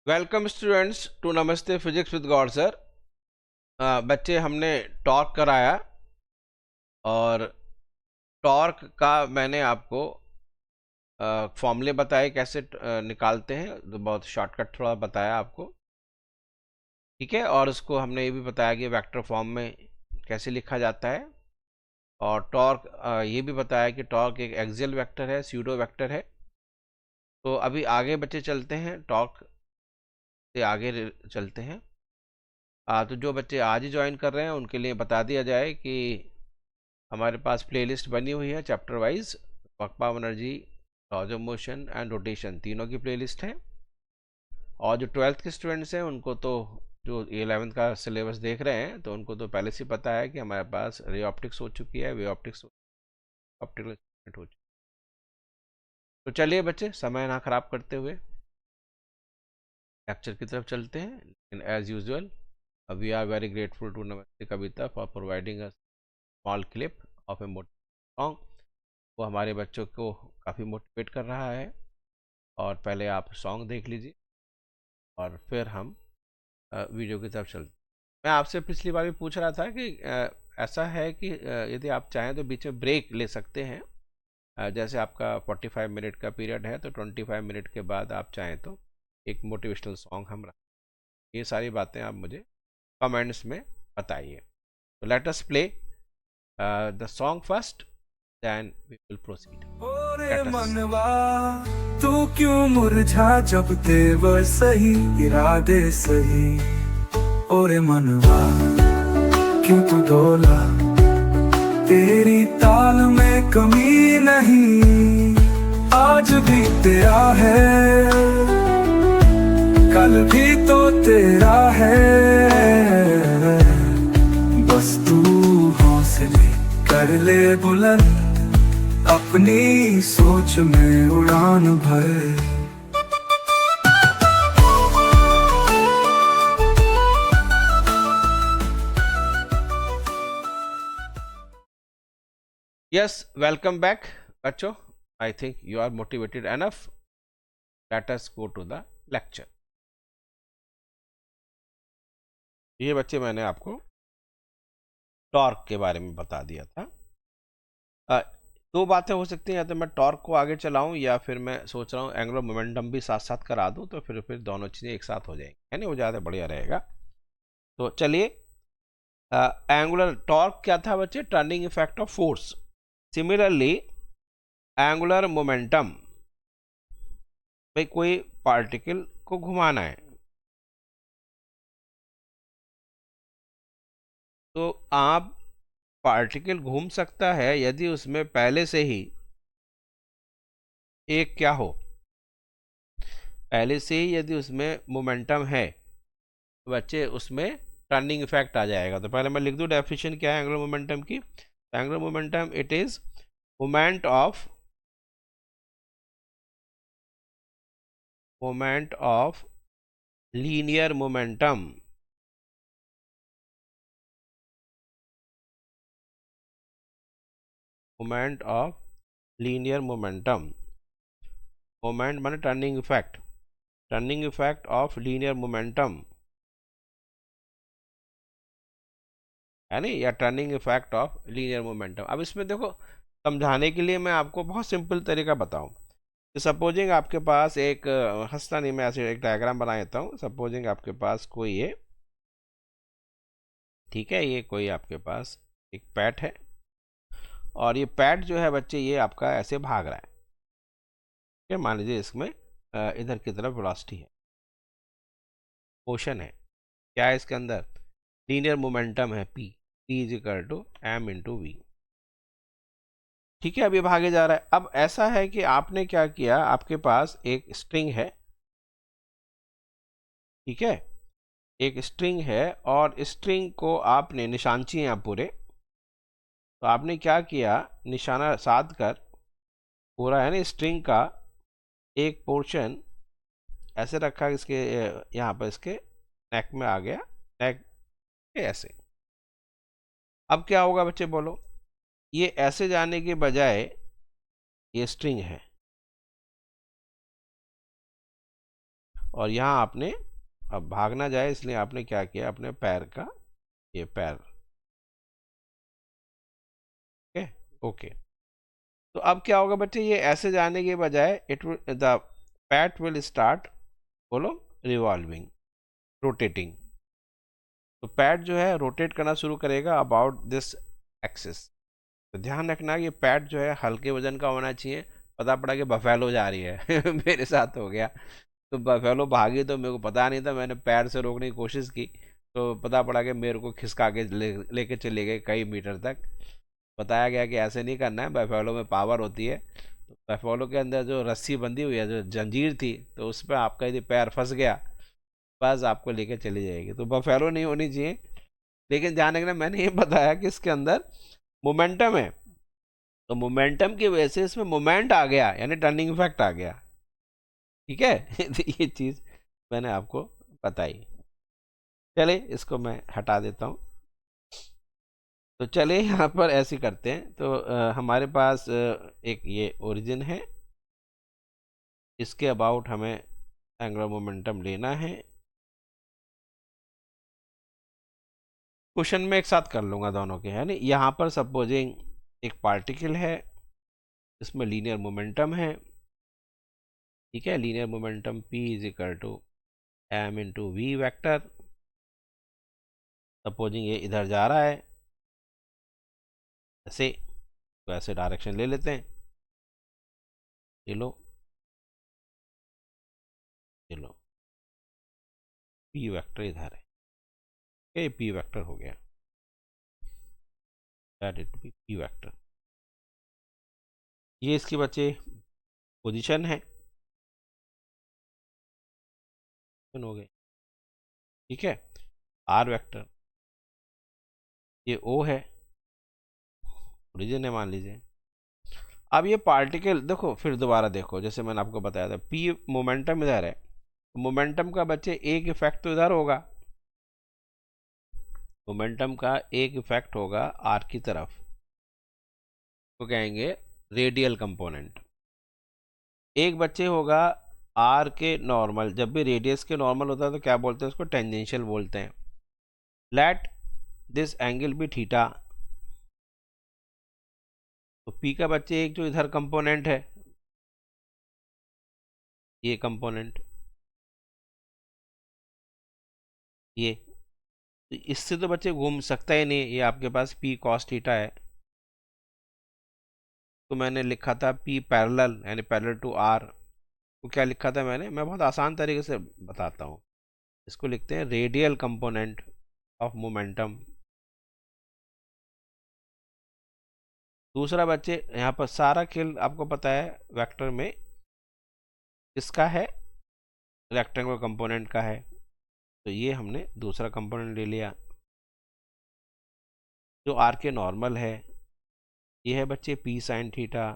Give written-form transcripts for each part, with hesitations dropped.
Welcome students to नमस्ते physics with God sir. बच्चे हमने टॉर्क कराया और टॉर्क का मैंने आपको फॉर्मूले बताए कैसे निकालते हैं, तो बहुत शॉर्टकट थोड़ा बताया आपको। ठीक है, और उसको हमने ये भी बताया कि वेक्टर फॉर्म में कैसे लिखा जाता है। और टॉर्क ये भी बताया कि टॉर्क एक एक्सियल वेक्टर है, स्यूडो वेक्टर है। तो अभी आगे बच्चे चलते हैं, टॉर्क से आगे चलते हैं। तो जो बच्चे आज ही ज्वाइन कर रहे हैं उनके लिए बता दिया जाए कि हमारे पास प्लेलिस्ट बनी हुई है chapter wise. Work power energy, laws of motion and rotation तीनों की प्लेलिस्ट है। और जो 12th के स्टूडेंट्स हैं उनको तो, जो 11th का सिलेबस देख रहे हैं तो उनको तो पहले से पता है कि हमारे पास रे ऑप्टिक्स हो चुकी है, वे ऑप्टिक्स, ऑप्टिकल इंस्ट्रूमेंट हो चुकी है। तो चलिए बच्चे, समय ना खराब करते हुए लेक्चर की तरफ चलते हैं। लेकिन as usual we are very grateful to Namaste Kavita for providing a small clip of a motivation song. वो हमारे बच्चों को काफ़ी मोटिवेट कर रहा है। और पहले आप सॉन्ग देख लीजिए और फिर हम वीडियो की तरफ चलते। मैं आपसे पिछली बार भी पूछ रहा था कि ऐसा है कि यदि आप चाहें तो बीच में ब्रेक ले सकते हैं। जैसे आपका 45 मिनट का पीरियड है तो 25 मिनट के बाद आप चाहें तो एक मोटिवेशनल सॉन्ग हम रखें। ये सारी बातें आप मुझे कमेंट्स में बताइए। तो let us play the song first, then we will proceed. ओरे लेट अस। मनवा तू क्यों मुरझा जब तेवर सही इरादे सही। ओरे मनवा क्यों तू डोला तेरी ताल में कमी नहीं। आज भी तेरा है कल भी तो तेरा है। बस तू हौसले कर ले बुलंद अपनी सोच में उड़ान भर। यस, वेलकम बैक बच्चों। I think you are motivated enough. Let us go to the lecture. ये बच्चे मैंने आपको टॉर्क के बारे में बता दिया था। अ, दो बातें हो सकती हैं, या तो मैं टॉर्क को आगे चलाऊं या फिर मैं सोच रहा हूँ एंगुलर मोमेंटम भी साथ साथ करा दूं, तो फिर दोनों चीज़ें एक साथ हो जाएंगी, है नहीं, वो ज़्यादा बढ़िया रहेगा। तो चलिए, एंगुलर टॉर्क क्या था बच्चे? Turning effect of force. Similarly angular momentum, भाई कोई पार्टिकल को घुमाना है तो आप पार्टिकल घूम सकता है यदि उसमें पहले से ही एक क्या हो, पहले से ही यदि उसमें मोमेंटम है तो बच्चे उसमें टर्निंग इफेक्ट आ जाएगा। तो पहले मैं लिख दूं डेफिनेशन क्या है एंगुलर मोमेंटम की। Angular momentum it is moment of linear momentum. Moment of linear momentum, moment माने turning effect, turning effect of linear momentum, है नहीं, या turning effect of linear momentum. अब इसमें देखो, समझाने के लिए मैं आपको बहुत सिंपल तरीका बताऊं। तो सपोजिंग आपके पास एक हंसना नहीं, मैं ऐसे एक डायग्राम बना देता हूँ। सपोजिंग आपके पास कोई ये, ठीक है, ये कोई आपके पास एक पैट है और ये पैट जो है बच्चे ये आपका ऐसे भाग रहा है। ठीक है, मान लीजिए इसमें इधर की तरफ वेलोसिटी है, मोशन है, क्या है इसके अंदर? लीनियर मोमेंटम है p, p is equal to m into v. ठीक है, अब ये भागे जा रहा है। अब ऐसा है कि आपने क्या किया, आपके पास एक स्ट्रिंग है, ठीक है, एक स्ट्रिंग है और स्ट्रिंग को आपने निशानची हैं आप पूरे, तो आपने क्या किया, निशाना साध कर पूरा है ना स्ट्रिंग का एक पोर्शन ऐसे रखा, इसके यहाँ पर इसके नेक में आ गया, नेक के ऐसे। अब क्या होगा बच्चे बोलो, ये ऐसे जाने के बजाय ये स्ट्रिंग है और यहाँ आपने अब भागना जाए इसलिए आपने क्या किया, अपने पैर का ये पैर, ओके ओके। तो अब क्या होगा बच्चे, ये ऐसे जाने के बजाय द पैट विल स्टार्ट, बोलो, रिवॉल्विंग, रोटेटिंग। तो पैड जो है रोटेट करना शुरू करेगा अबाउट दिस एक्सिस। तो ध्यान रखना कि पैड जो है हल्के वजन का होना चाहिए। पता पड़ा कि बफेलो जा रही है मेरे साथ हो गया। तो बफेलो भागी तो मेरे को पता नहीं था, मैंने पैर से रोकने की कोशिश की तो पता पड़ा कि मेरे को खिसका के लेके चले गए कई मीटर तक। बताया गया कि ऐसे नहीं करना है, बफेलो में पावर होती है। तो बफेलो के अंदर जो रस्सी बंधी हुई है, जो जंजीर थी, तो उस पर आपका यदि पैर फंस गया, बस आपको लेके चली जाएगी। तो बफेलो नहीं होनी चाहिए। लेकिन ध्यान रखना, मैंने ये बताया कि इसके अंदर मोमेंटम है, तो मोमेंटम की वजह से इसमें मोमेंट आ गया, यानी टर्निंग इफेक्ट आ गया। ठीक है तो ये चीज़ मैंने आपको बताई। चले इसको मैं हटा देता हूँ। तो चले यहाँ पर ऐसे करते हैं। तो हमारे पास एक ये ओरिजिन है, इसके अबाउट हमें एंगुलर मोमेंटम लेना है। क्वेश्चन में एक साथ कर लूँगा दोनों के, है ना। यहाँ पर सपोजिंग एक पार्टिकल है, इसमें लीनियर मोमेंटम है, ठीक है। Linear momentum p is equal to m into v vector. Supposing ये इधर जा रहा है ऐसे, तो ऐसे डायरेक्शन ले लेते हैं। ये लो, ये लो, p वैक्टर इधर है, ये p वैक्टर हो गया, that it be p vector. ये इसके बच्चे पोजीशन है, हो गए, ठीक है। r वेक्टर ये o है, ओरिजिन है मान लीजिए। अब ये पार्टिकल देखो, फिर दोबारा देखो, जैसे मैंने आपको बताया था p मोमेंटम इधर है, मोमेंटम का बच्चे एक इफेक्ट तो इधर होगा, मोमेंटम का एक इफेक्ट होगा r की तरफ, तो कहेंगे रेडियल कंपोनेंट। एक बच्चे होगा r के नॉर्मल, जब भी रेडियस के नॉर्मल होता है तो क्या बोलते हैं उसको, टेंजेंशियल बोलते हैं। लेट दिस एंगल भी थीटा। तो p का बच्चे एक जो इधर कंपोनेंट है, ये कंपोनेंट, ये, तो इससे तो बच्चे घूम सकता ही नहीं, ये आपके पास p cos थीटा है। तो मैंने लिखा था p पैरेलल, यानी पैरेलल टू r। तो क्या लिखा था मैंने, मैं बहुत आसान तरीके से बताता हूँ। इसको लिखते हैं रेडियल कंपोनेंट ऑफ मोमेंटम। दूसरा बच्चे, यहाँ पर सारा खेल आपको पता है वेक्टर में किसका है, रेक्टेंगुलर कंपोनेंट का है। तो ये हमने दूसरा कंपोनेंट ले लिया जो आर के नॉर्मल है। ये है बच्चे p sine theta,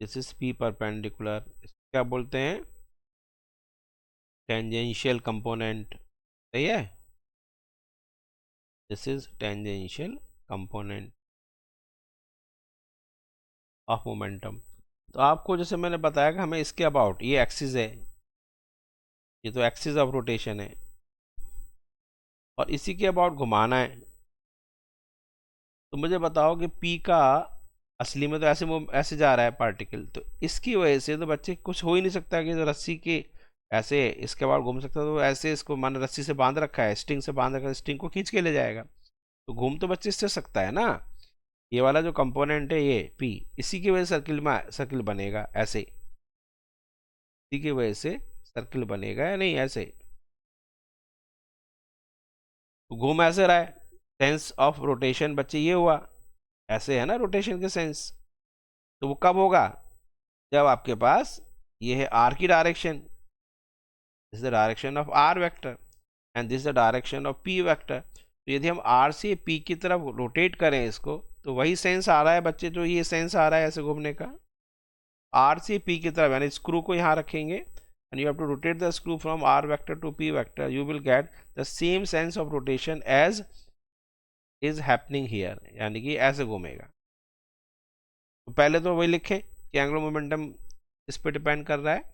this is p perpendicular, इसको क्या बोलते हैं, टेंजेंशियल कंपोनेंट, सही है। This is tangential component of momentum. तो आपको जैसे मैंने बताया कि हमें इसके अबाउट, ये एक्सिस है, ये तो एक्सिस ऑफ रोटेशन है, और इसी के अबाउट घुमाना है। तो मुझे बताओ कि p का असली में तो ऐसे जा रहा है पार्टिकल, तो इसकी वजह से तो बच्चे कुछ हो ही नहीं सकता कि जो रस्सी के ऐसे इसके बाद घूम सकता, तो ऐसे इसको मान रस्सी से बांध रखा है, स्ट्रिंग से बांध रखा है, स्ट्रिंग को खींच के ले जाएगा, तो घूम तो बच्चे इससे सकता है ना। ये वाला जो कंपोनेंट है ये p, इसी की वजह से सर्किल बनेगा ऐसे, इसी की वजह से सर्किल बनेगा या नहीं, ऐसे। तो घूम ऐसे रहा है, सेंस ऑफ रोटेशन बच्चे ये हुआ, ऐसे है ना रोटेशन के सेंस। तो वो कब होगा, जब आपके पास ये है r की direction, this is the direction of r vector and this is the direction of p vector. तो यदि हम r से p की तरफ रोटेट करें इसको, तो वही सेंस आ रहा है बच्चे, जो ये सेंस आ रहा है ऐसे घूमने का, r से p की तरफ, यानी स्क्रू को यहाँ रखेंगे and you have to rotate the screw from r vector to p vector, you will get the same sense of rotation as is happening here, यानी कि ऐसे घूमेगा। तो पहले तो वही लिखें कि एंगुलर मोमेंटम इस पे डिपेंड कर रहा है,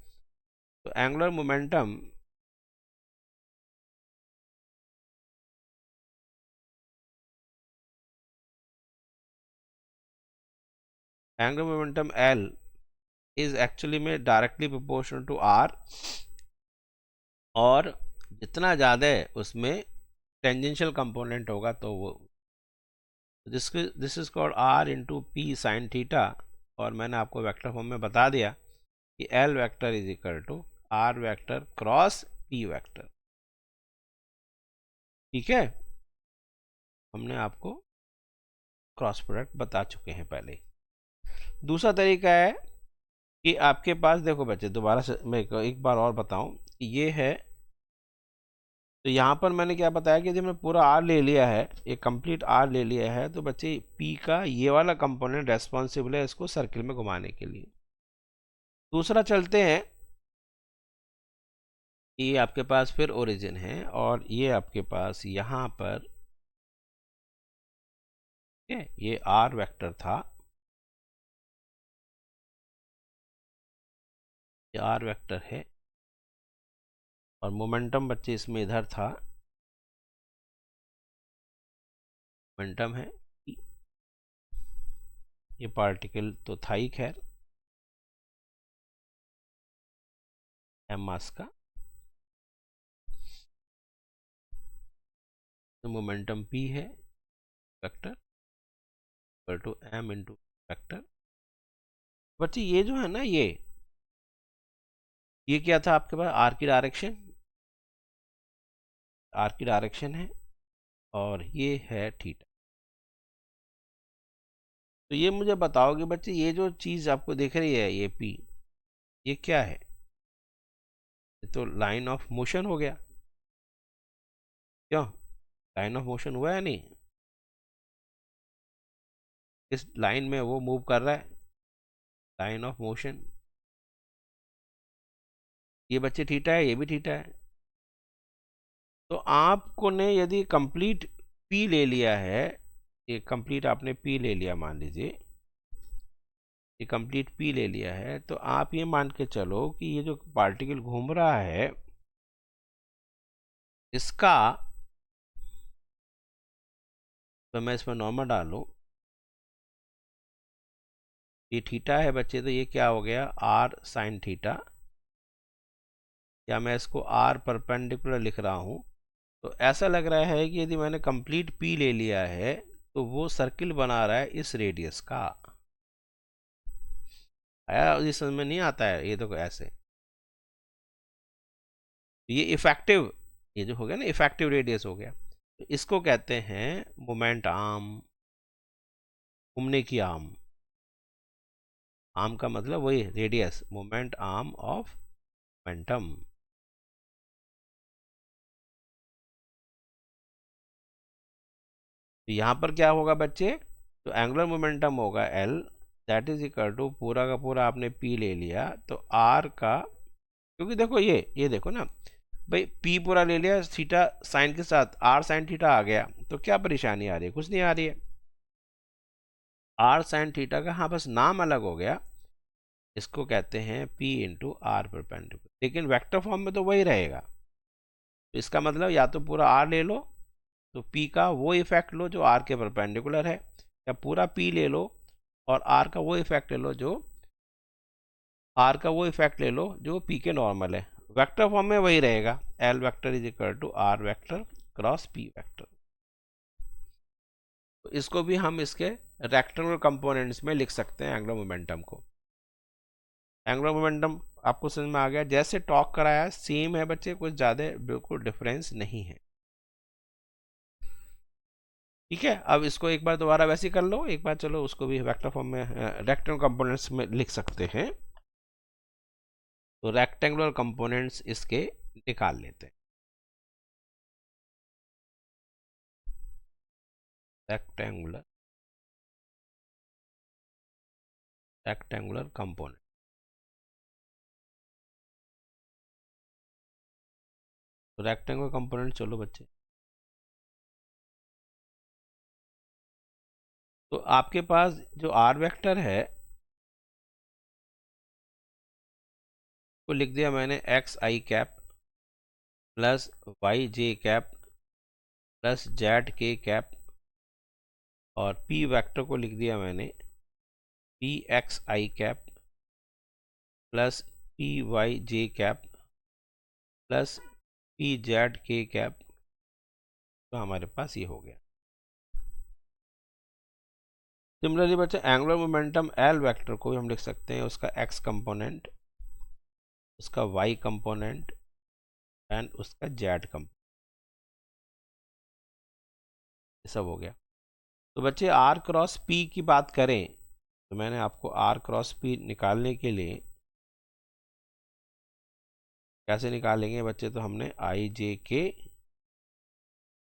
तो angular momentum L is actually में डायरेक्टली प्रोपोर्शनल टू R, और जितना ज़्यादा उसमें टेंजेंशियल कंपोनेंट होगा तो वो this is called R into P sine theta. और मैंने आपको वेक्टर फॉर्म में बता दिया कि L vector is equal to R vector cross P vector. ठीक है, हमने आपको क्रॉस प्रोडक्ट बता चुके हैं पहले। दूसरा तरीका है कि आपके पास देखो बच्चे, दोबारा से मैं एक बार और बताऊं, ये है, तो यहाँ पर मैंने क्या बताया कि यदि हमने पूरा R ले लिया है, एक कंप्लीट R ले लिया है, तो बच्चे P का ये वाला कंपोनेंट रेस्पॉन्सिबल है इसको सर्किल में घुमाने के लिए। दूसरा चलते हैं, ये आपके पास फिर ओरिजिन है और ये आपके पास यहाँ पर ये R वेक्टर था, ये R वेक्टर है, और मोमेंटम बच्चे इसमें इधर था, मोमेंटम है, ये पार्टिकल तो था ही खैर m मास का, तो मोमेंटम p है vector equal to m into vector. बच्चे ये जो है ना, ये क्या था आपके पास, R की डायरेक्शन है, और ये है थीटा। तो ये मुझे बताओगे बच्चे, ये जो चीज़ आपको दिख रही है ये P, ये क्या है? ये तो लाइन ऑफ मोशन हो गया, क्यों? लाइन ऑफ मोशन हुआ है नहीं? इस लाइन में वो मूव कर रहा है, लाइन ऑफ मोशन। ये बच्चे थीटा है, ये भी थीटा है। तो आपको ने यदि कंप्लीट P ले लिया है, ये कंप्लीट आपने P ले लिया, मान लीजिए ये कंप्लीट P ले लिया है, तो आप ये मान के चलो कि ये जो पार्टिकल घूम रहा है इसका, तो मैं इसमें नॉर्मल डालूं, ये थीटा है बच्चे, तो ये क्या हो गया, R साइन थीटा, या मैं इसको R परपेंडिकुलर लिख रहा हूं। तो ऐसा लग रहा है कि यदि मैंने कंप्लीट P ले लिया है तो वो सर्किल बना रहा है इस रेडियस का। आया? ये समझ में नहीं आता है, ये तो ऐसे, ये इफेक्टिव, ये जो हो गया ना इफेक्टिव रेडियस हो गया, तो इसको कहते हैं मोमेंट आर्म, घूमने की आर्म। आर्म का मतलब वही radius, moment arm of momentum. तो यहाँ पर क्या होगा बच्चे, तो एंगुलर मोमेंटम होगा L, that is equal to पूरा का पूरा आपने P ले लिया, तो R का, क्योंकि देखो ये देखो ना भाई, P पूरा ले लिया थीटा साइन के साथ, R साइन थीटा आ गया, तो क्या परेशानी आ रही है? कुछ नहीं आ रही है। R साइन थीटा का हाँ बस नाम अलग हो गया, इसको कहते हैं P इंटू R परपेंडिकुलर, लेकिन वेक्टर फॉर्म में तो वही रहेगा। तो इसका मतलब या तो पूरा R ले लो, तो P का वो इफेक्ट लो जो R के परपेंडिकुलर है, या पूरा P ले लो और R का वो इफेक्ट ले लो जो P के नॉर्मल है। वेक्टर फॉर्म में वही रहेगा, L vector is equal to R vector cross P vector. तो इसको भी हम इसके रेक्टेंगुलर कंपोनेंट्स में लिख सकते हैं, एंगुलर मोमेंटम को। एंगुलर मोमेंटम आपको समझ में आ गया? जैसे टॉक कराया सेम है बच्चे, कुछ ज़्यादा बिल्कुल डिफरेंस नहीं है। ठीक है, अब इसको एक बार दोबारा वैसे कर लो, एक बार चलो उसको भी वेक्टर फॉर्म में रेक्टेंगुलर कंपोनेंट्स में लिख सकते हैं। तो रेक्टेंगुलर कंपोनेंट्स इसके निकाल लेते हैं। रेक्टेंगुलर कंपोनेंट, तो रेक्टेंगुलर कंपोनेंट चलो बच्चे, तो आपके पास जो R वेक्टर है को लिख दिया मैंने एक्स आई कैप प्लस वाई जे कैप प्लस जेड के कैप, और पी वेक्टर को लिख दिया मैंने पी एक्स आई कैप प्लस पी वाई जे कैप प्लस पी जेड के कैप। तो हमारे पास ये हो गया। सिमिलरली बच्चे एंगुलर मोमेंटम एल वेक्टर को भी हम लिख सकते हैं, उसका एक्स कंपोनेंट, उसका वाई कंपोनेंट एंड उसका जेड कंपोनेंट, ये सब हो गया। तो बच्चे आर क्रॉस पी की बात करें तो मैंने आपको आर क्रॉस पी निकालने के लिए कैसे निकालेंगे बच्चे, तो हमने आई जे के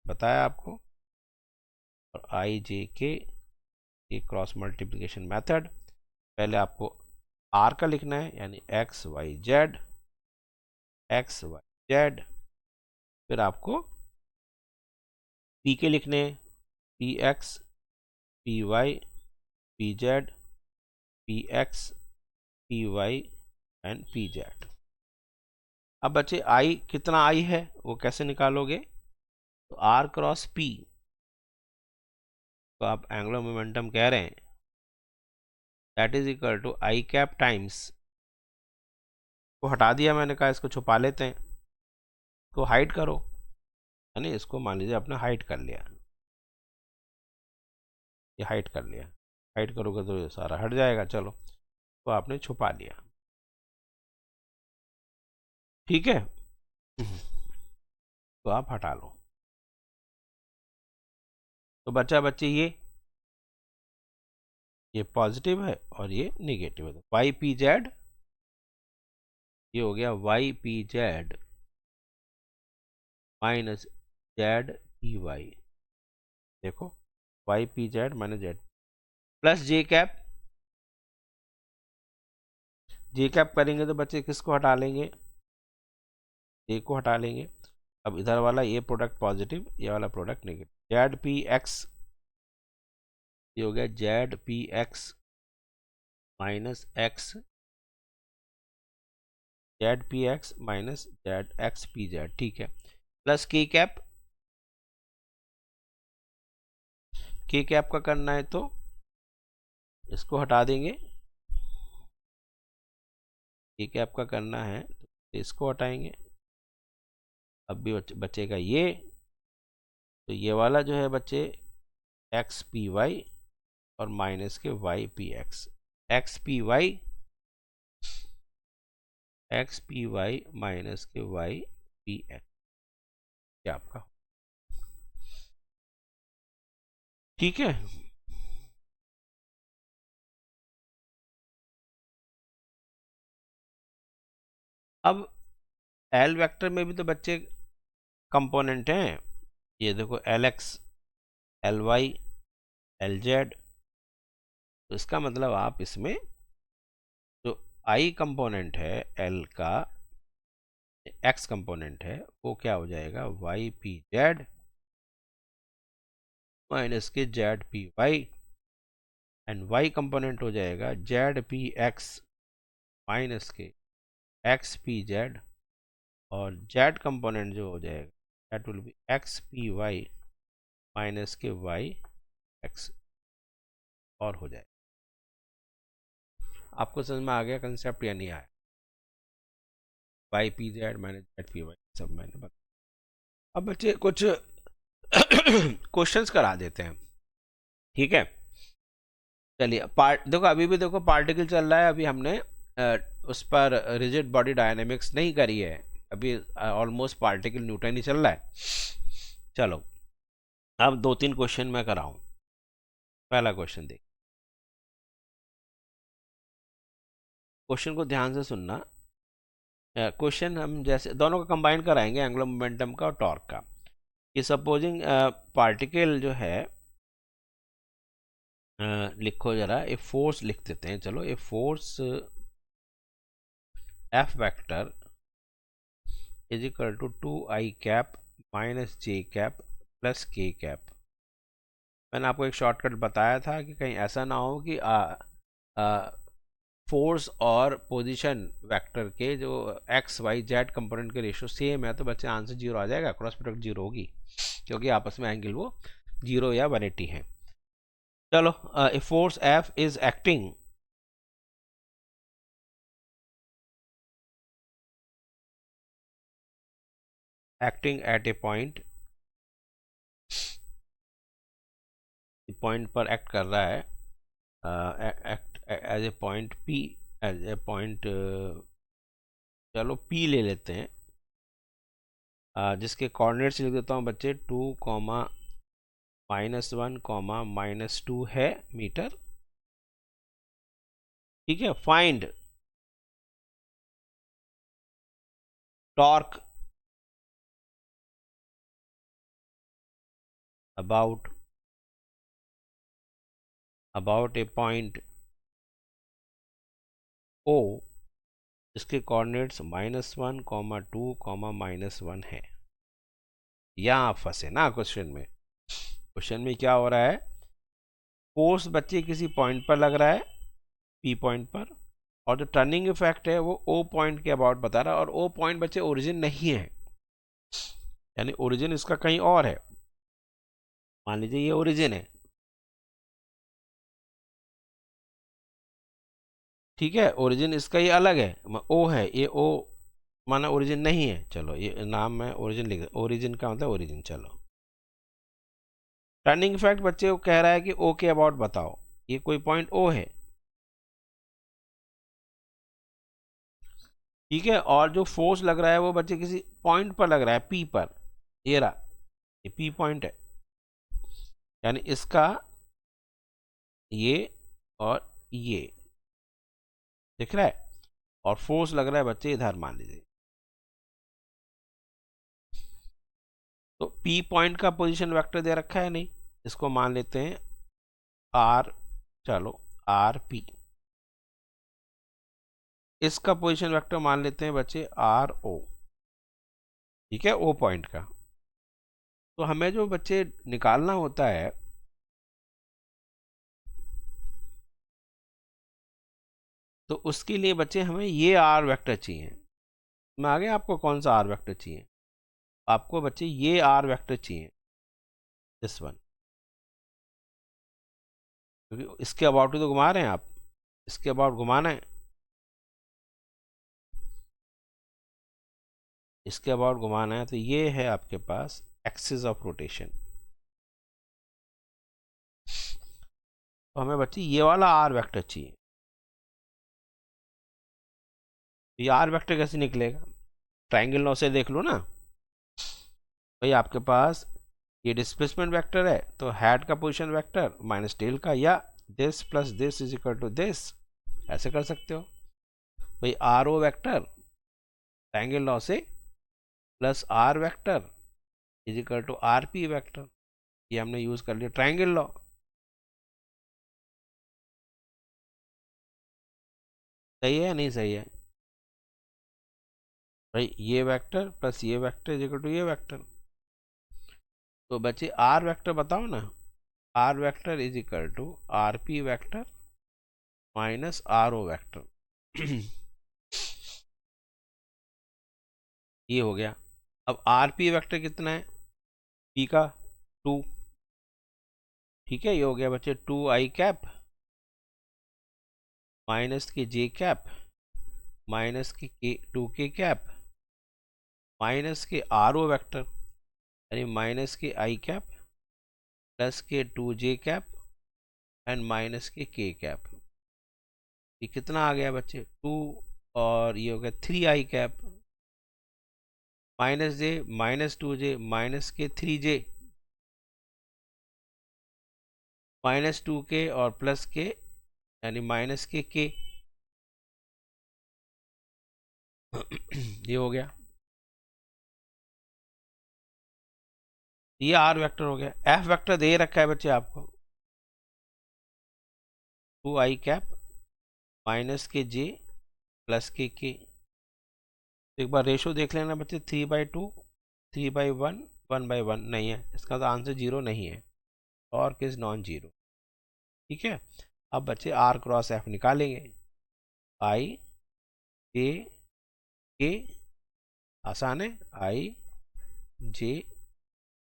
बताया आपको, और आई जे के क्रॉस मल्टीप्लिकेशन मेथड। पहले आपको आर का लिखना है यानी x y z, x y z, फिर आपको पी के लिखने हैं p x p y P z p x p y and p z. अब बच्चे आई कितना आई है वो कैसे निकालोगे, तो आर क्रॉस पी तो आप एंगुलर मोमेंटम कह रहे हैं that is equal to I cap times, को हटा दिया मैंने कहा इसको छुपा लेते हैं, तो हाइड करो, यानी इसको मान लीजिए आपने हाइड कर लिया, ये हाइड कर लिया, हाइड करोगे तो ये सारा हट जाएगा, चलो तो आपने छुपा लिया, ठीक है। तो आप हटा लो। तो बच्चा बच्चे ये पॉजिटिव है और ये निगेटिव है, तो वाई पी जेड ये हो गया Y P Z minus Z P Y, देखो Y P Z minus Z plus J cap, J cap करेंगे तो बच्चे किसको हटा लेंगे, जे को हटा लेंगे। अब इधर वाला ये प्रोडक्ट पॉजिटिव, ये वाला product negative, Z p x ये हो गया Z p x minus x, Z p x minus Z x p Z, ठीक है, प्लस के कैप, के कैप का करना है तो इसको हटा देंगे, के कैप का करना है तो इसको हटाएंगे, अब भी बचेगा ये, तो ये वाला जो है बच्चे एक्स पी वाई और माइनस के y p x, x p y minus के वाई पी एक्स, क्या आपका, ठीक है। अब एल वेक्टर में भी तो बच्चे कंपोनेंट हैं, ये देखो L x L y L z, तो इसका मतलब आप इसमें जो आई कंपोनेंट है एल का, एक्स कंपोनेंट है वो क्या हो जाएगा वाई पी जेड माइनस के z P y, and y component हो जाएगा जेड पी एक्स माइनस के एक्स पी जेड, और जेड कंपोनेंट जो हो जाएगा that will be x p y minus के वाई एक्स, और हो जाएगा। आपको समझ में आ गया कंसेप्ट या नहीं आया, y P Z minus Z P y सब मैंने बताया। अब बच्चे कुछ क्वेश्चंस करा देते हैं, ठीक है। चलिए देखो अभी भी देखो पार्टिकल चल रहा है, अभी हमने उस पर रिजिड बॉडी डायनेमिक्स नहीं करी है, अभी ऑलमोस्ट पार्टिकल न्यूटन ही चल रहा है। चलो अब 2-3 क्वेश्चन मैं कराऊं। पहला क्वेश्चन देख, क्वेश्चन को ध्यान से सुनना। क्वेश्चन हम जैसे दोनों का कंबाइन कराएंगे, एंगुलर मोमेंटम का और टॉर्क का, कि सपोजिंग पार्टिकल जो है लिखो जरा, ए फोर्स लिख देते हैं, चलो a force F vector is equal to 2i cap minus j cap plus k cap. मैंने आपको एक शॉर्टकट बताया था कि कहीं ऐसा ना हो कि फोर्स और पोजीशन वेक्टर के जो एक्स वाई जेड कंपोनेंट के रेशियो सेम है तो बच्चे आंसर 0 आ जाएगा, क्रॉस प्रोडक्ट 0 होगी क्योंकि आपस में एंगल वो 0 या 180 है। चलो, a force F is acting at a point पर एक्ट कर रहा है, act as a point P, as a point, चलो पी ले लेते हैं, जिसके कोऑर्डिनेट्स लिख देता हूँ बच्चे 2, -1, -2 है मीटर। ठीक है, find torque about A point O, इसके कोऑर्डिनेट्स -1, -2, -1 है। यहाँ आप फंसे ना क्वेश्चन में। क्वेश्चन में क्या हो रहा है, फोर्स बच्चे किसी पॉइंट पर लग रहा है, P पॉइंट पर, और जो टर्निंग इफेक्ट है वो O पॉइंट के अबाउट बता रहा है, और O पॉइंट बच्चे ओरिजिन नहीं है, यानी ओरिजिन इसका कहीं और है। मान लीजिए ये ओरिजिन है, ठीक है, ओरिजिन इसका ये अलग है, O है, ये O माना ओरिजिन नहीं है। चलो ये नाम में ओरिजिन लिख, ओरिजिन का मतलब ओरिजिन। चलो, टर्निंग इफेक्ट बच्चे को कह रहा है कि O के अबाउट बताओ, ये कोई पॉइंट O है, ठीक है, और जो फोर्स लग रहा है वो बच्चे किसी पॉइंट पर लग रहा है, P पर, ये रहा, ये P पॉइंट है, यानी इसका ये और ये दिख रहा है, और फोर्स लग रहा है बच्चे इधर, मान लीजिए। तो P पॉइंट का पोजीशन वेक्टर दे रखा है नहीं, इसको मान लेते हैं R, चलो RP, इसका पोजीशन वेक्टर मान लेते हैं बच्चे RO, ठीक है, O पॉइंट का। तो हमें जो बच्चे निकालना होता है, तो उसके लिए बच्चे हमें ये R वेक्टर चाहिए। मैं आगे आपको कौन सा R वेक्टर चाहिए, आपको बच्चे ये R वेक्टर चाहिए, दिस वन, क्योंकि इसके अबाउट तो घुमा रहे हैं आप, इसके अबाउट घुमाना है, इसके अबाउट घुमाना है, तो ये है आपके पास एक्सिस ऑफ रोटेशन। तो हमें बच्चे ये वाला R वेक्टर चाहिए। ये R वेक्टर कैसे निकलेगा, ट्रायंगल लॉ से देख लो ना भाई, आपके पास ये डिस्प्लेसमेंट वेक्टर है, तो हेड का पोजीशन वेक्टर माइनस टेल का, या this plus this is equal to this, ऐसे कर सकते हो भाई। R O vector triangle law से plus R vector is equal to R P vector, ये हमने यूज कर लिया ट्रायंगल लॉ। सही है या नहीं सही है भाई, ये वेक्टर प्लस ये वेक्टर इज इक्वल टू ये वेक्टर। तो बच्चे आर वेक्टर बताओ ना, R vector is equal to R P vector minus R O vector ये हो गया। अब आर पी वेक्टर कितना है, पी का 2, ठीक है, ये हो गया बच्चे 2i कैप माइनस के j कैप माइनस के 2k कैप माइनस के आर ओ वेक्टर, यानी माइनस के i कैप प्लस के 2j कैप एंड माइनस के k कैप। ये कितना आ गया बच्चे 2, और ये हो गया 3i cap minus j minus 2j minus के 3j माइनस 2k और प्लस के, यानी माइनस के k ये हो गया, ये आर वेक्टर हो गया। एफ वेक्टर दे रखा है बच्चे आपको 2i कैप माइनस के j प्लस के k। एक बार रेशो देख लेना बच्चे, 3/2, 3/1, 1/1 नहीं है, इसका तो आंसर 0 नहीं है, और किस नॉन जीरो। ठीक है, अब बच्चे आर क्रॉस एफ निकालेंगे। आई जे के, आसान है, आई जे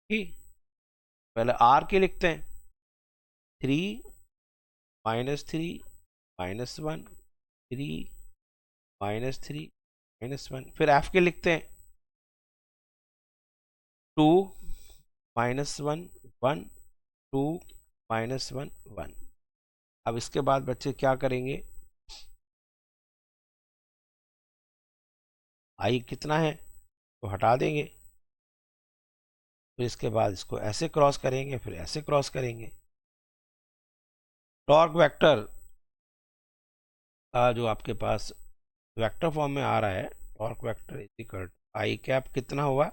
के। पहले आर के लिखते हैं, 3 -3 -1, 3 -3 -1। फिर एफ के लिखते हैं, 2 -1 1, 2 -1 1। अब इसके बाद बच्चे क्या करेंगे, आई कितना है तो हटा देंगे, फिर इसके बाद इसको ऐसे क्रॉस करेंगे, फिर ऐसे क्रॉस करेंगे। टॉर्क वेक्टर जो आपके पास वेक्टर फॉर्म में आ रहा है, torque vector is equal to I cap कितना हुआ,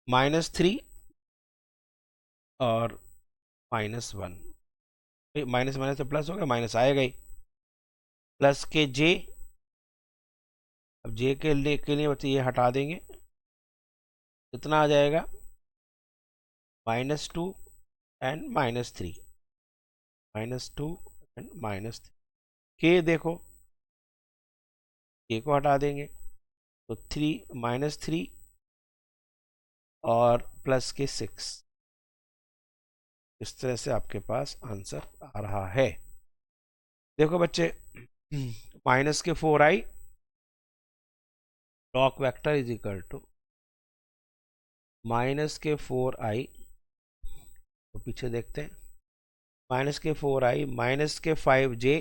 -3 और -1। माइनस माइनस तो प्लस हो गया, माइनस आएगा ही, प्लस के जे। अब जे के लिए बच्चे ये हटा देंगे, कितना आ जाएगा, -2 एंड -3, -2 एंड -3। के देखो, के को हटा देंगे तो 3 और प्लस के 6। इस तरह से आपके पास आंसर आ रहा है। देखो बच्चे, minus k 4i torque vector is equal to minus k 4i, तो पीछे देखते हैं, माइनस के 4i माइनस के 5j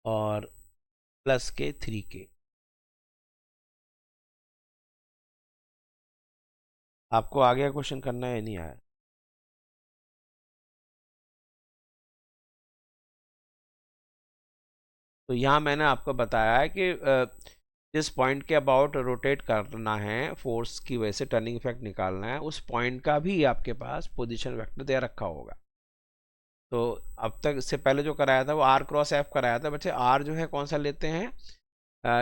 और प्लस के 3k। आपको आगे क्वेश्चन करना है, नहीं आया? तो यहाँ मैंने आपको बताया है कि जिस पॉइंट के अबाउट रोटेट करना है, फोर्स की वजह से टर्निंग इफेक्ट निकालना है, उस पॉइंट का भी आपके पास पोजीशन वेक्टर दे रखा होगा। तो अब तक इससे पहले जो कराया था वो आर क्रॉस एफ कराया था बच्चे। आर जो है कौन सा लेते हैं,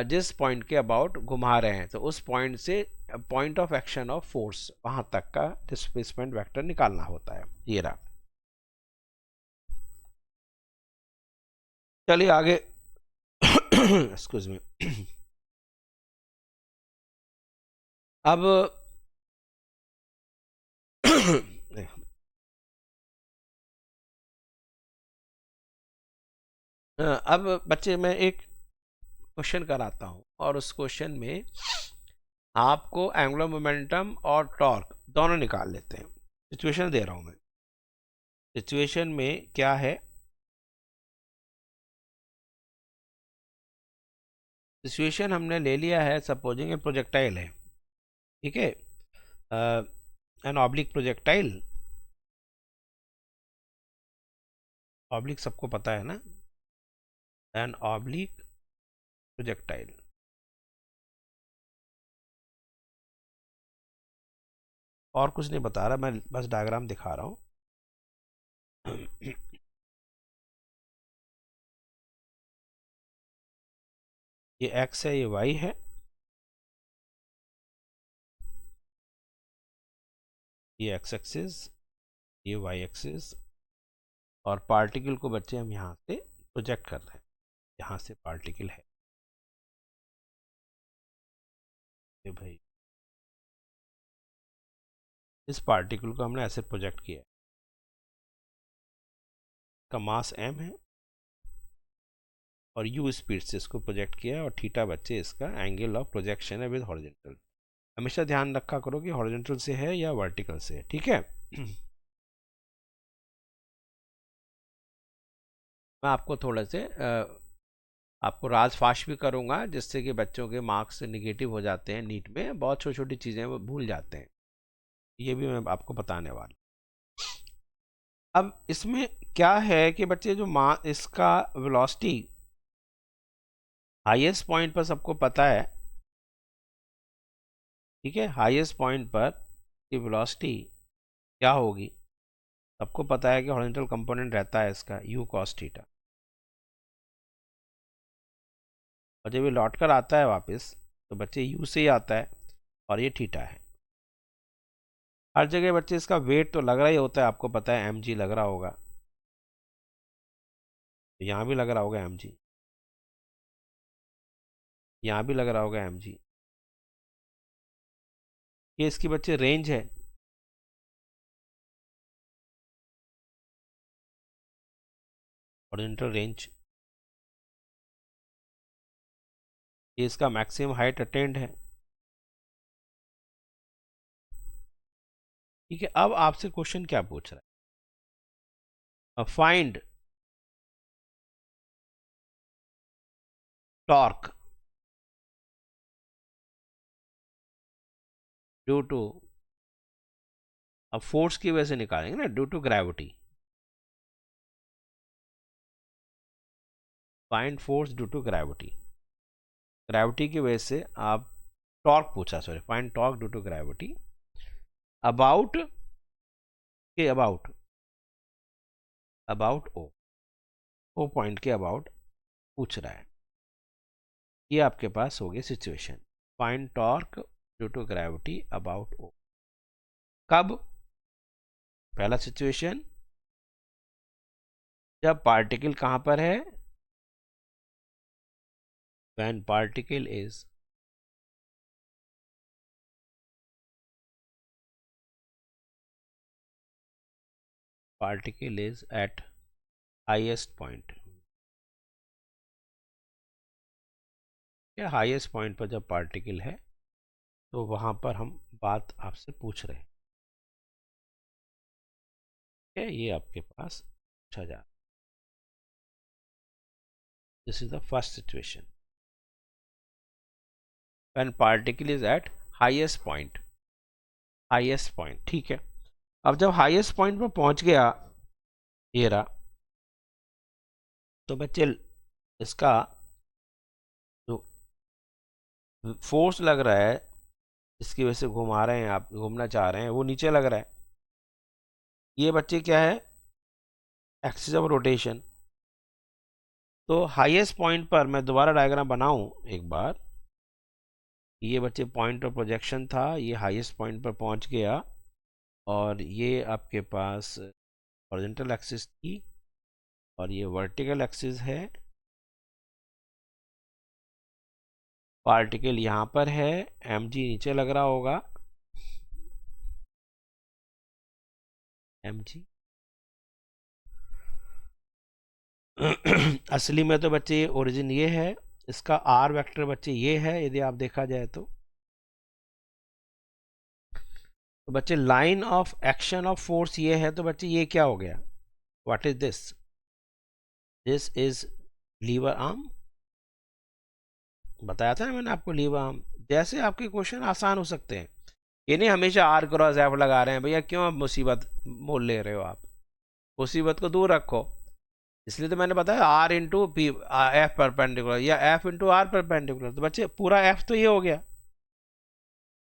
जिस पॉइंट के अबाउट घुमा रहे हैं, तो उस पॉइंट से point of action of force वहां तक का डिस्प्लेसमेंट वेक्टर निकालना होता है। ये रहा। चलिए आगे। Excuse me. अब अब बच्चे मैं एक क्वेश्चन कराता हूं, और उस क्वेश्चन में आपको एंगुलर मोमेंटम और टॉर्क दोनों निकाल लेते हैं। सिचुएशन दे रहा हूं मैं। सिचुएशन में क्या है, सिचुएशन हमने ले लिया है, सपोजिंग ए प्रोजेक्टाइल है, ठीक है, एन ऑब्लिक प्रोजेक्टाइल। ऑब्लिक सबको पता है ना, एन ऑब्लिक प्रोजेक्टाइल। और कुछ नहीं बता रहा मैं, बस डायग्राम दिखा रहा हूं। ये x है, ये y है, ये x एक्सिस, ये y एक्सिस, और पार्टिकल को बच्चे हम यहाँ से प्रोजेक्ट कर रहे हैं। यहाँ से पार्टिकल है ये भाई, इस पार्टिकल को हमने ऐसे प्रोजेक्ट किया है, का मास m है और u स्पीड से इसको प्रोजेक्ट किया है, और थीटा बच्चे इसका एंगल ऑफ प्रोजेक्शन है विद हॉरिजॉन्टल। हमेशा ध्यान रखा करो कि हॉरिजॉन्टल से है या वर्टिकल से है, ठीक है। मैं आपको थोड़े से आपको राज फाश भी करूंगा, जिससे कि बच्चों के मार्क्स निगेटिव हो जाते हैं नीट में, बहुत छोटी छोटी चीज़ें वो भूल जाते हैं, ये भी मैं आपको बताने वाला। अब इसमें क्या है कि बच्चे जो इसका वेलोसिटी हाईएस्ट पॉइंट पर सबको पता है, ठीक है, हाईएस्ट पॉइंट पर की वेलोसिटी क्या होगी सबको पता है कि हॉरिजॉन्टल कंपोनेंट रहता है इसका u cos थीटा, और जब ये लौट कर आता है वापस तो बच्चे u से ही आता है, और ये थीटा है। हर जगह बच्चे इसका वेट तो लग रहा ही होता है, आपको पता है mg लग रहा होगा, तो यहाँ भी लग रहा होगा mg, यहाँ भी लग रहा होगा mg। ये इसकी बच्चे रेंज है, हॉरिजॉन्टल रेंज। ये इसका मैक्सिमम हाइट अटेंड है। ठीक है, अब आपसे क्वेश्चन क्या पूछ रहा है, फाइंड टॉर्क ड्यू टू, अब फोर्स की वजह से निकालेंगे ना, due to gravity. Find force due to gravity, gravity की वजह से आप टॉर्क पूछा, sorry, find torque due to gravity about के, अबाउट ओ पॉइंट के अबाउट पूछ रहा है। ये आपके पास हो गया situation, find torque due to gravity about O. कब? पहला सिचुएशन जब पार्टिकल कहां पर है, when particle is at highest point, या हाईएस्ट पॉइंट पर जब पार्टिकल है तो वहां पर हम बात आपसे पूछ रहे हैं। ये आपके पास पूछा जा, this is the first situation when particle is eight highest point, highest point. ठीक है, अब जब हाईएस्ट पॉइंट पर पहुंच गया ये रहा, तो बच्चे इसका जो फोर्स लग रहा है, इसकी वजह से घुमा रहे हैं आप, घूमना चाह रहे हैं, वो नीचे लग रहा है। ये बच्चे क्या है, एक्सिस ऑफ रोटेशन। तो हाईएस्ट पॉइंट पर मैं दोबारा डायग्राम बनाऊं एक बार, ये बच्चे पॉइंट ऑफ प्रोजेक्शन था, ये हाईएस्ट पॉइंट पर पहुंच गया, और ये आपके पास हॉरिजॉन्टल एक्सिस थी और ये वर्टिकल एक्सिस है। पार्टिकल यहाँ पर है, mg नीचे लग रहा होगा, mg असली में तो बच्चे ये ओरिजिन ये है, इसका r वेक्टर बच्चे ये है, यदि आप देखा जाए तो बच्चे line of action of force ये है, तो बच्चे ये क्या हो गया, what is this, this is lever arm. बताया था ना मैंने आपको, लीवर आर्म। जैसे आपके क्वेश्चन आसान हो सकते हैं, ये नहीं हमेशा आर क्रॉस एफ लगा रहे हैं, भैया क्यों आप मुसीबत मोल ले रहे हो, आप मुसीबत को दूर रखो। इसलिए तो मैंने बताया R into P F perpendicular, या एफ इंटू आर परपेंडिकुलर। तो बच्चे पूरा एफ तो ये हो गया,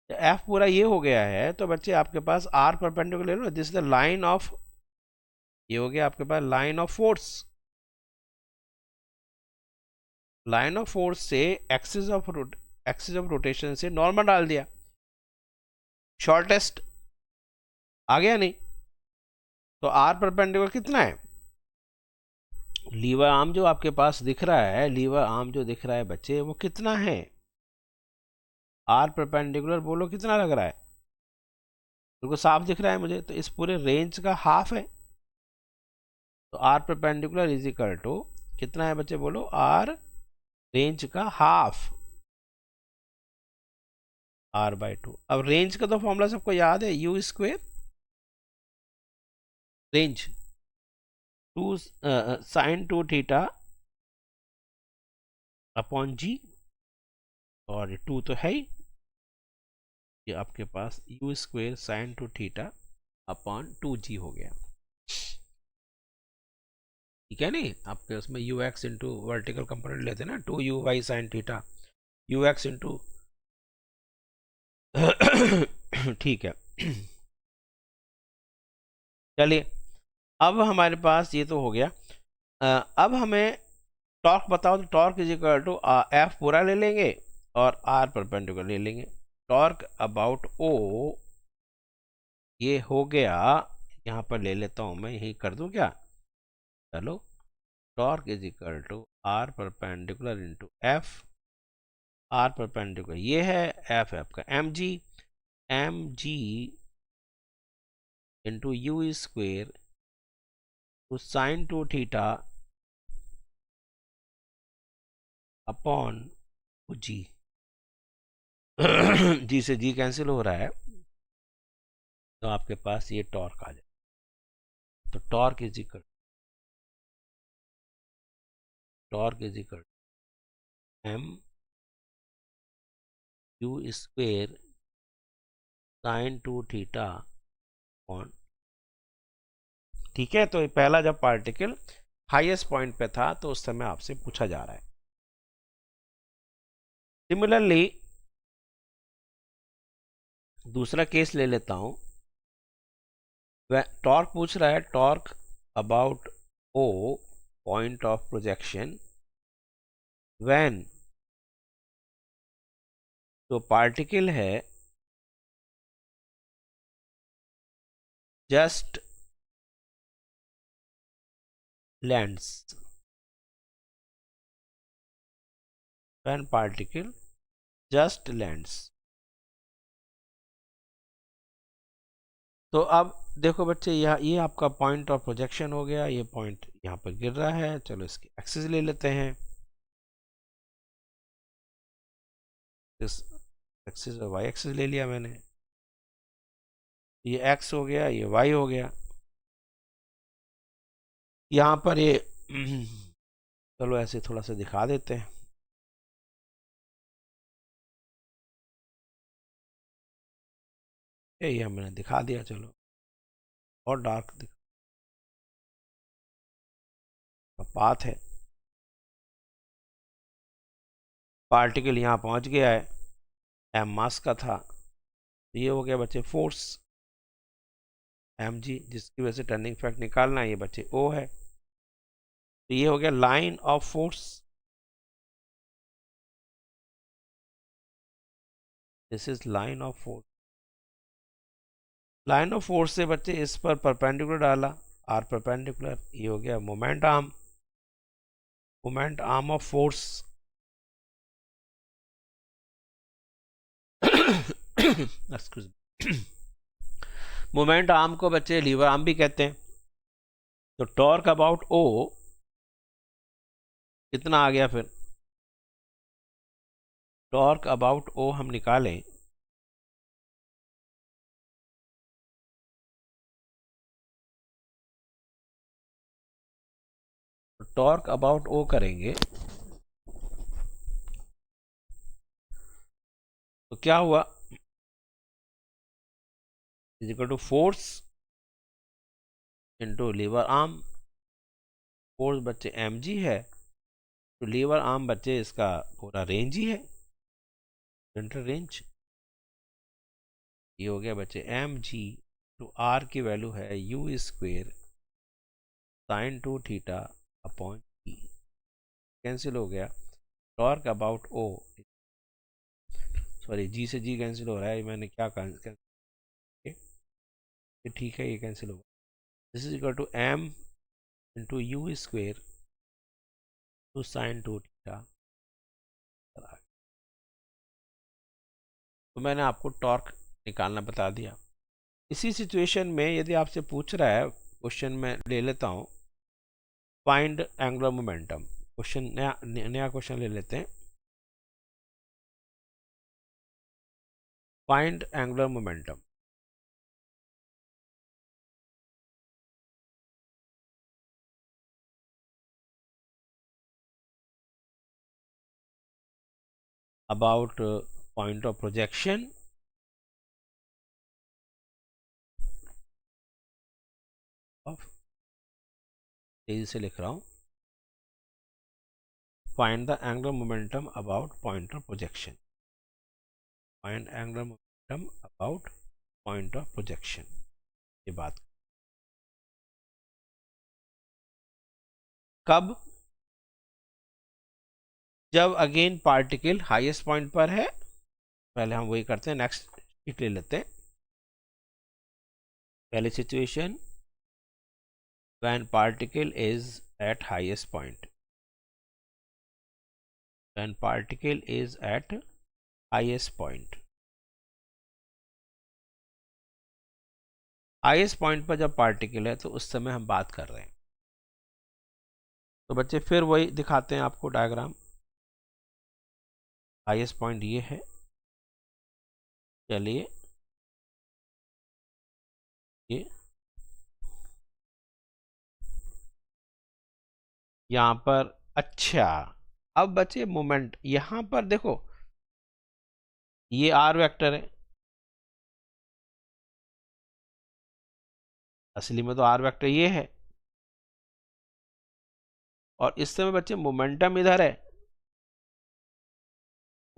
एफ पूरा ये हो गया है, तो बच्चे आपके पास आर परपेंडिकुलर ले लो, this is the line of, ये हो गया आपके पास line of force. Line of force से एक्सिस ऑफ रोटेशन से नॉर्मल डाल दिया, शॉर्टेस्ट आ गया नहीं। तो आर परपेंडिकुलर कितना है, लीवर आर्म जो आपके पास दिख रहा है, लीवर आर्म जो दिख रहा है बच्चे, वो कितना है, आर परपेंडिकुलर बोलो कितना लग रहा है, बिल्कुल साफ दिख रहा है मुझे, तो इस पूरे रेंज का हाफ है। तो R perpendicular is equal to कितना है बच्चे, बोलो, आर रेंज का हाफ, आर बाई 2। अब रेंज का तो फॉर्मूला सबको याद है, U square range 2 sine 2 theta upon G, और 2 तो है ही, ये आपके पास U square sine 2 theta upon 2g हो गया। ठीक है, नहीं आपके उसमें U X into vertical component लेते ना, 2u Y sine theta, you X into ठीक है। चलिए, अब हमारे पास ये तो हो गया। अब हमें टॉर्क बताओ, तो torque is equal to F पूरा ले लेंगे और आर परपेंडिकुलर ले लेंगे। टॉर्क अबाउट ओ ये हो गया, यहाँ पर ले लेता हूँ मैं, यही कर दूँ क्या, चलो torque is equal to R perpendicular into F, R perpendicular ये है, एफ आपका M G into U square two sine 2 theta upon G. G से जी कैंसिल हो रहा है, तो आपके पास ये टॉर्क आ जाए। तो torque is equal M U square sine 2 theta upon, ठीक है। तो पहला जब पार्टिकल हाईएस्ट पॉइंट पे था तो उस समय आपसे पूछा जा रहा है। सिमिलरली दूसरा केस ले लेता हूं, टॉर्क पूछ रहा है, torque about O point of projection when, तो पार्टिकल है just lands, when particle just lands. तो अब देखो बच्चे, ये आपका पॉइंट ऑफ प्रोजेक्शन हो गया, ये पॉइंट यहाँ पर गिर रहा है। चलो इसकी एक्सिस ले लेते हैं, इस एक्सिस और वाई एक्सिस ले लिया मैंने, ये एक्स हो गया, ये वाई हो गया। यहाँ पर ये चलो ऐसे थोड़ा सा दिखा देते हैं, ये मैंने दिखा दिया। चलो और डार्क पाथ है, पार्टिकल यहाँ पहुँच गया है, एम मास का था, तो ये हो गया बच्चे फोर्स एम जी, जिसकी वजह से टर्निंग इफेक्ट निकालना है, ये बच्चे ओ है। तो ये हो गया line of force, this is line of force. Line of force से बच्चे इस पर परपेंडिकुलर डाला, आर परपेंडिकुलर, ये हो गया moment arm, moment arm of force. Excuse moment arm को बच्चे लीवर आर्म भी कहते हैं। तो टॉर्क अबाउट ओ कितना आ गया, फिर टॉर्क अबाउट ओ हम निकालें, टॉर्क अबाउट ओ करेंगे तो क्या हुआ, is equal to force into lever arm. Force बच्चे एम जी है, तो लीवर आर्म बच्चे इसका पूरा रेंज ही है, सेंट्रल रेंज। ये हो गया बच्चे एम जी, तो आर की वैल्यू है U square sine 2 theta upon ई, कैंसिल हो गया। टॉर्क अबाउट ओ, सॉरी जी से जी कैंसिल हो रहा है, मैंने क्या कैंसिल, ठीक है, ये कैंसिल होगा। This is equal to M into U square two sine 2 theta. तो मैंने आपको टॉर्क निकालना बता दिया। इसी सिचुएशन में यदि आपसे पूछ रहा है, क्वेश्चन में ले लेता हूँ, फाइंड एंगुलर मोमेंटम, क्वेश्चन नया क्वेश्चन ले लेते हैं, find angular momentum. About point of projection of, तेजी से लिख रहा हूं, find the angular momentum about point of projection, find angular momentum about point of projection. ये बात कब, जब अगेन पार्टिकल हाईएस्ट पॉइंट पर है। पहले हम वही करते हैं, नेक्स्ट शीट ले लेते हैं। पहली situation, when particle is at highest point, when particle is at highest point, highest point पर जब पार्टिकल है तो उस समय हम बात कर रहे हैं। तो बच्चे फिर वही दिखाते हैं आपको डायग्राम। हाईएस्ट पॉइंट ये है, चलिए ये यहाँ पर। अच्छा, अब बच्चे मोमेंट, यहाँ पर देखो ये आर वेक्टर है, असली में तो आर वेक्टर ये है, और इस समय बच्चे मोमेंटम इधर है।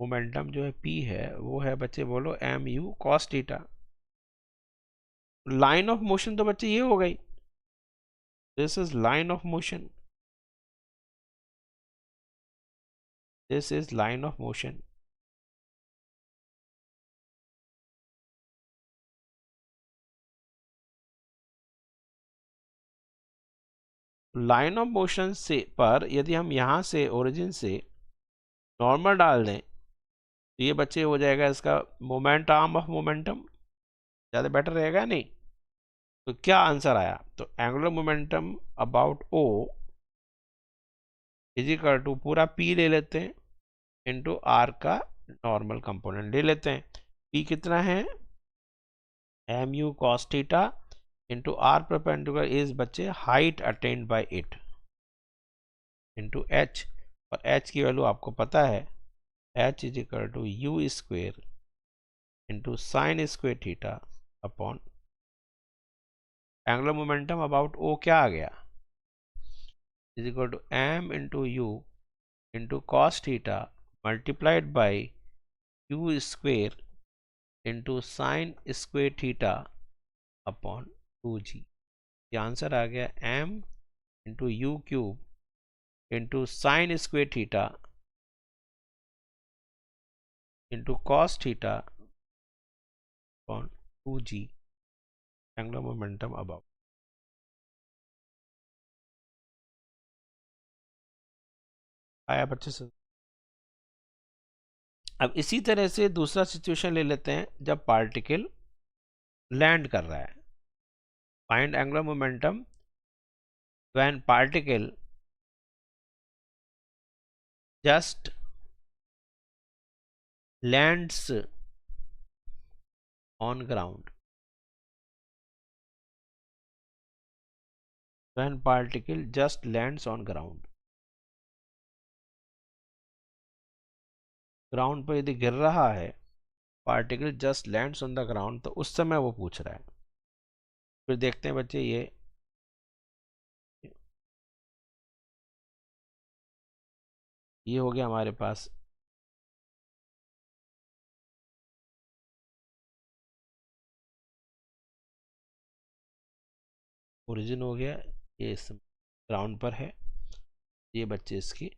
मोमेंटम जो है पी है, वो है बच्चे बोलो M U cos theta. Line of motion तो बच्चे ये हो गई, this is line of motion, this is line of motion. Line of motion से पर यदि हम यहाँ से ओरिजिन से नॉर्मल डाल दें तो ये बच्चे हो जाएगा इसका मोमेंट आर्म ऑफ मोमेंटम, ज़्यादा बेटर रहेगा नहीं। तो क्या आंसर आया, तो angular momentum about O is equal to पूरा पी ले लेते हैं इंटू आर का नॉर्मल कंपोनेंट ले लेते हैं। पी कितना है, M U cos theta into R perpendicular is बच्चे height attained by it into H, और एच की वैल्यू आपको पता है, H is equal to U square into sine square theta upon angular momentum about O क्या आ गया, is equal to M into U into cos theta multiplied by U square into sine square theta upon 2g। ये answer आ गया m into U cube into sine square theta into cos theta upon 2g angular momentum about. आया बच्चे से। अब इसी तरह से दूसरा सिचुएशन ले लेते हैं जब पार्टिकल लैंड कर रहा है। Find angular momentum when particle just lands on ground, when particle just lands on ground, ground पर यदि गिर रहा है, particle just lands on the ground, तो उस समय वो पूछ रहा है। फिर देखते हैं बच्चे ये हो गया हमारे पास ओरिजिन हो गया, ये इस ग्राउंड पर है, ये बच्चे इसकी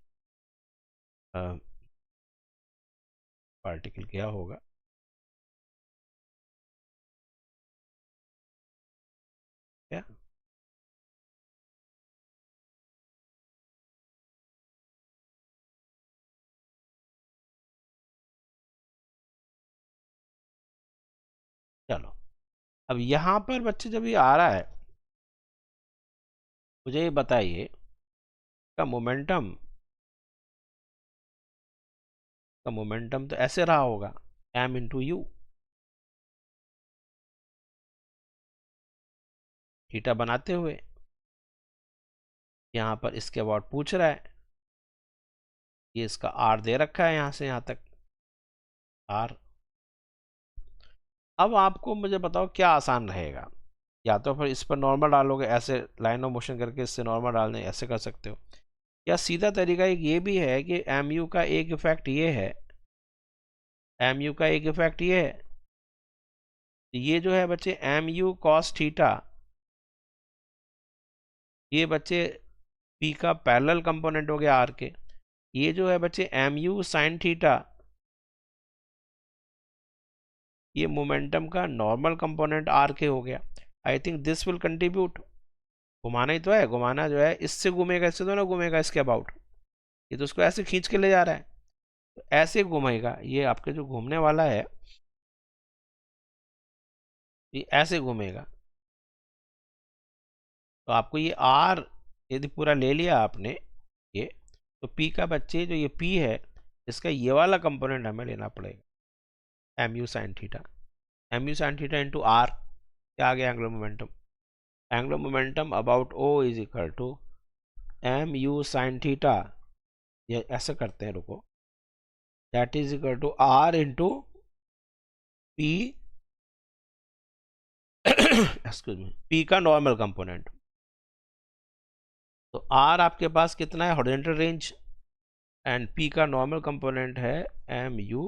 पार्टिकल क्या होगा, क्या चलो। अब यहाँ पर बच्चे जब ये आ रहा है, मुझे ये बताइए का मोमेंटम तो ऐसे रहा होगा m इंटू यू, थीटा बनाते हुए। यहाँ पर इसके अबाउट पूछ रहा है, ये इसका r दे रखा है यहाँ से यहाँ तक r। अब आपको मुझे बताओ क्या आसान रहेगा, या तो फिर इस पर नॉर्मल डालोगे, ऐसे लाइन ऑफ मोशन करके इससे नॉर्मल डालने ऐसे कर सकते हो, या सीधा तरीका एक ये भी है कि एम यू का एक इफेक्ट ये है, एम यू का एक इफेक्ट ये है, ये जो है बच्चे एम यू कॉस थीटा, ये बच्चे पी का पैरेलल कंपोनेंट हो गया आर के, ये जो है बच्चे एम यू साइन थीटा, ये मोमेंटम का नॉर्मल कंपोनेंट आर के हो गया। I think this will contribute, घुमाना ही तो है, घुमाना जो है इससे घूमेगा, इससे तो ना घूमेगा, इसके अबाउट। ये तो उसको ऐसे खींच के ले जा रहा है, तो ऐसे घूमेगा। ये आपके जो घूमने वाला है ये ऐसे घूमेगा। तो आपको ये आर यदि पूरा ले लिया आपने ये, तो पी का बच्चे जो ये पी है इसका ये वाला कंपोनेंट हमें लेना पड़ेगा, M U sine theta. M U sine theta into R, क्या आ गया angular momentum. Angular momentum about O is equal to M U sine theta, ये ऐसे करते हैं, रुको, that is equal to R into P excuse me, P का normal component. तो आर आपके पास कितना है, हॉरिजॉन्टल रेंज, एंड पी का नॉर्मल कंपोनेंट है M U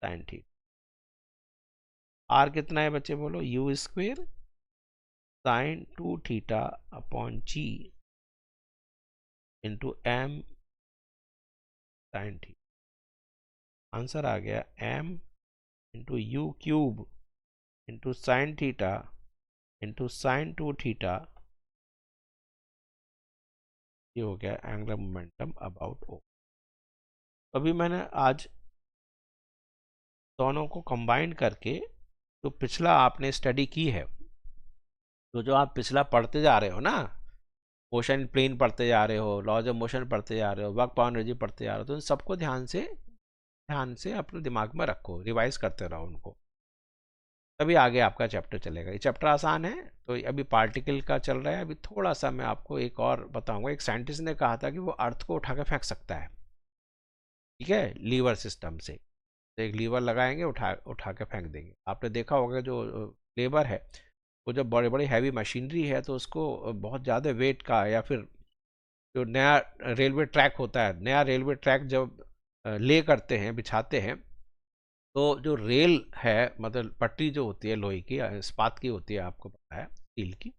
sine theta. R कितना है बच्चे बोलो, U square sine 2 theta upon G into M sine theta. Answer आ गया M into U cube into sine theta into sine 2 theta, ये हो गया एंगुलर मोमेंटम अबाउट ओ। अभी मैंने आज दोनों को कंबाइन करके जो पिछला आपने स्टडी की है, तो जो आप पिछला पढ़ते जा रहे हो ना, मोशन प्लेन पढ़ते जा रहे हो, लॉज ऑफ मोशन पढ़ते जा रहे हो, वर्क पावर एनर्जी पढ़ते जा रहे हो, तो इन सबको ध्यान से अपने दिमाग में रखो, रिवाइज करते रहो उनको, तभी आगे आपका चैप्टर चलेगा। ये चैप्टर आसान है। तो अभी पार्टिकल का चल रहा है, अभी थोड़ा सा मैं आपको एक और बताऊंगा। एक साइंटिस्ट ने कहा था कि वो अर्थ को उठा के फेंक सकता है, ठीक है, लीवर सिस्टम से। तो एक लीवर लगाएंगे, उठा के फेंक देंगे। आपने देखा होगा जो लेबर है वो जब बड़े बड़े हैवी मशीनरी है तो उसको बहुत ज़्यादा वेट का, या फिर जो नया रेलवे ट्रैक होता है, नया रेलवे ट्रैक जब ले करते हैं, बिछाते हैं, तो जो रेल है, मतलब पट्टी जो होती है लोहे की, इस्पात की होती है, आपको पता है, स्टील की,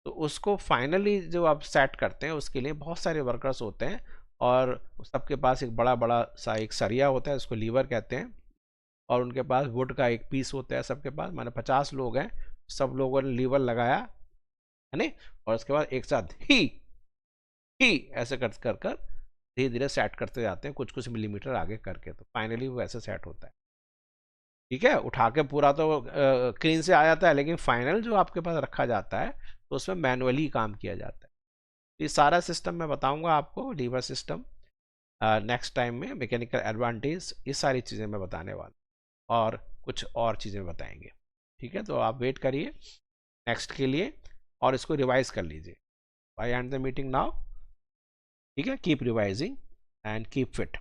तो उसको फाइनली जो आप सेट करते हैं उसके लिए बहुत सारे वर्कर्स होते हैं, और सबके पास एक बड़ा बड़ा सा एक सरिया होता है, उसको लीवर कहते हैं, और उनके पास वुड का एक पीस होता है सबके पास। माने 50 लोग हैं, सब लोगों ने लीवर लगाया है नहीं, और उसके बाद एक साथ ही ऐसे कर कर कर धीरे धीरे सेट करते जाते हैं, कुछ कुछ मिलीमीटर आगे करके, तो फाइनली वो ऐसे सेट होता है। ठीक है, उठा के पूरा तो क्रेन से आ जाता है, लेकिन फाइनल जो आपके पास रखा जाता है तो उसमें मैनुअली काम किया जाता है। ये सारा सिस्टम मैं बताऊंगा आपको, लीवर सिस्टम नेक्स्ट टाइम में, मैकेनिकल एडवांटेज, ये सारी चीज़ें मैं बताने वाला, और कुछ और चीज़ें बताएंगे। ठीक है, तो आप वेट करिए नेक्स्ट के लिए, और इसको रिवाइज कर लीजिए। आई एंड द मीटिंग नाउ। ठीक है, keep revising and keep fit.